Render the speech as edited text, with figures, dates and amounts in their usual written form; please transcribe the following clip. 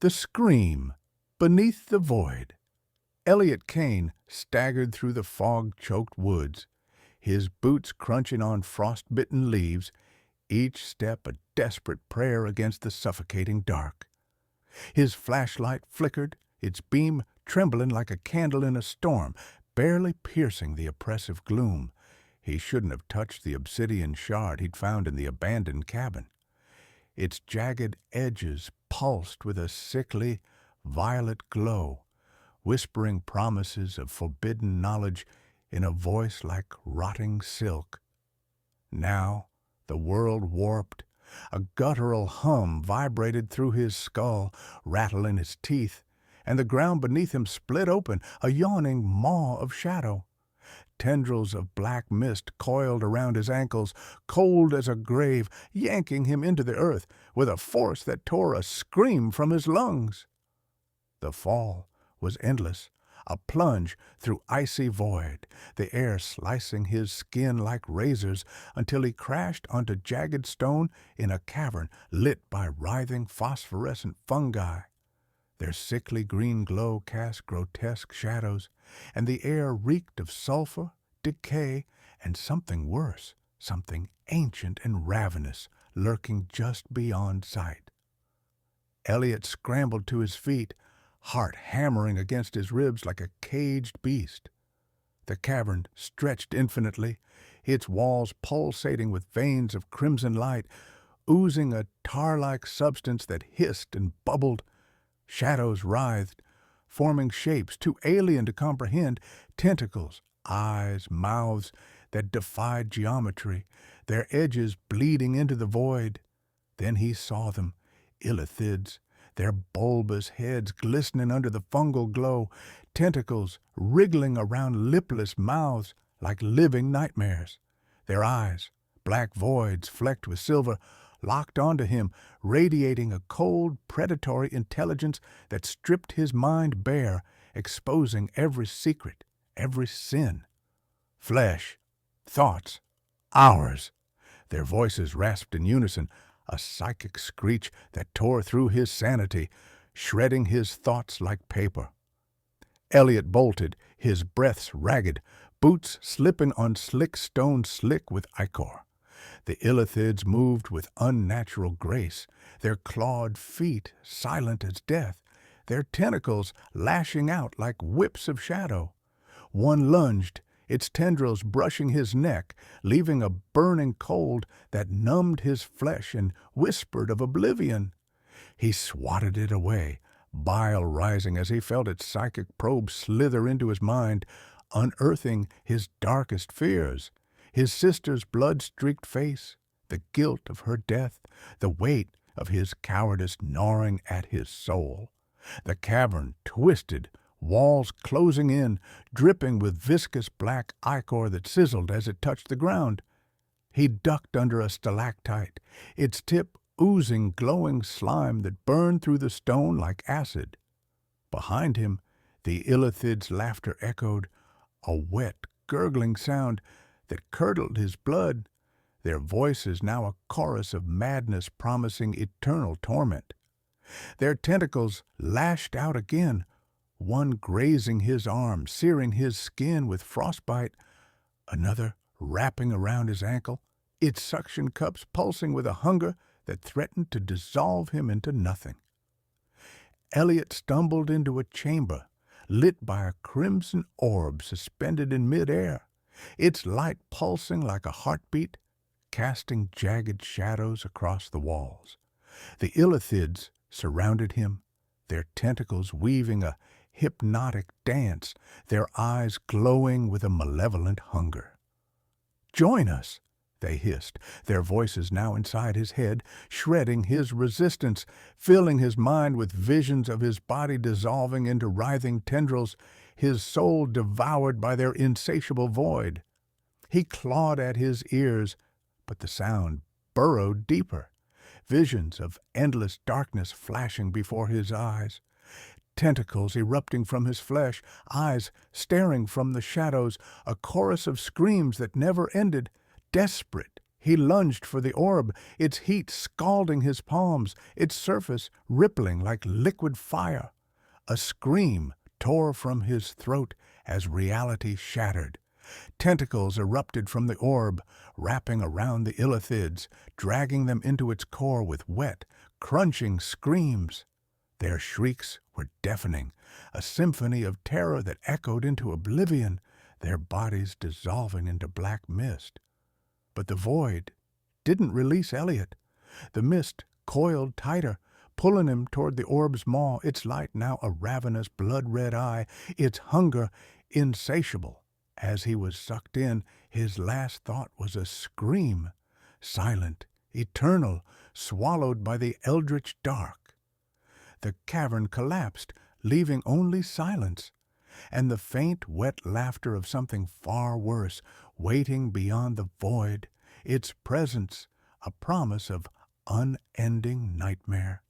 The scream beneath the void. Elliot Kane staggered through the fog-choked woods, his boots crunching on frost-bitten leaves, each step a desperate prayer against the suffocating dark. His flashlight flickered, its beam trembling like a candle in a storm, barely piercing the oppressive gloom. He shouldn't have touched the obsidian shard he'd found in the abandoned cabin. Its jagged edges pulsed with a sickly, violet glow, whispering promises of forbidden knowledge in a voice like rotting silk. Now, the world warped. A guttural hum vibrated through his skull, rattling his teeth, and the ground beneath him split open, a yawning maw of shadow. Tendrils of black mist coiled around his ankles, cold as a grave, yanking him into the earth with a force that tore a scream from his lungs. The fall was endless, a plunge through icy void, the air slicing his skin like razors until he crashed onto jagged stone in a cavern lit by writhing phosphorescent fungi. Their sickly green glow cast grotesque shadows, and the air reeked of sulfur, decay, and something worse, something ancient and ravenous, lurking just beyond sight. Elliot scrambled to his feet, heart hammering against his ribs like a caged beast. The cavern stretched infinitely, its walls pulsating with veins of crimson light, oozing a tar-like substance that hissed and bubbled. Shadows writhed, forming shapes too alien to comprehend, tentacles, eyes, mouths that defied geometry, their edges bleeding into the void. Then he saw them, Illithids, their bulbous heads glistening under the fungal glow, tentacles wriggling around lipless mouths like living nightmares. Their eyes, black voids flecked with silver, locked onto him, radiating a cold, predatory intelligence that stripped his mind bare, exposing every secret, every sin. Flesh, thoughts, ours. Their voices rasped in unison, a psychic screech that tore through his sanity, shredding his thoughts like paper. Elliot bolted, his breaths ragged, boots slipping on slick stone slick with ichor. The Illithids moved with unnatural grace, their clawed feet silent as death, their tentacles lashing out like whips of shadow. One lunged, its tendrils brushing his neck, leaving a burning cold that numbed his flesh and whispered of oblivion. He swatted it away, bile rising as he felt its psychic probe slither into his mind, unearthing his darkest fears. His sister's blood-streaked face, the guilt of her death, the weight of his cowardice gnawing at his soul. The cavern twisted, walls closing in, dripping with viscous black ichor that sizzled as it touched the ground. He ducked under a stalactite, its tip oozing glowing slime that burned through the stone like acid. Behind him, the Illithid's laughter echoed, a wet, gurgling sound that curdled his blood, their voices now a chorus of madness promising eternal torment. Their tentacles lashed out again, one grazing his arm, searing his skin with frostbite, another wrapping around his ankle, its suction cups pulsing with a hunger that threatened to dissolve him into nothing. Elliot stumbled into a chamber, lit by a crimson orb suspended in mid-air, its light pulsing like a heartbeat, casting jagged shadows across the walls. The Illithids surrounded him, their tentacles weaving a hypnotic dance, their eyes glowing with a malevolent hunger. "Join us," they hissed, their voices now inside his head, shredding his resistance, filling his mind with visions of his body dissolving into writhing tendrils, his soul devoured by their insatiable void. He clawed at his ears, but the sound burrowed deeper, visions of endless darkness flashing before his eyes, tentacles erupting from his flesh, eyes staring from the shadows, a chorus of screams that never ended, desperate, He lunged for the orb, its heat scalding his palms, its surface rippling like liquid fire. A scream tore from his throat as reality shattered. Tentacles erupted from the orb, wrapping around the Illithids, dragging them into its core with wet, crunching screams. Their shrieks were deafening, a symphony of terror that echoed into oblivion, their bodies dissolving into black mist. But the void didn't release Elliot. The mist coiled tighter, pulling him toward the orb's maw, its light now a ravenous blood-red eye, its hunger insatiable. As he was sucked in, his last thought was a scream, silent, eternal, swallowed by the eldritch dark. The cavern collapsed, leaving only silence, and the faint, wet laughter of something far worse, waiting beyond the void, its presence a promise of unending nightmare.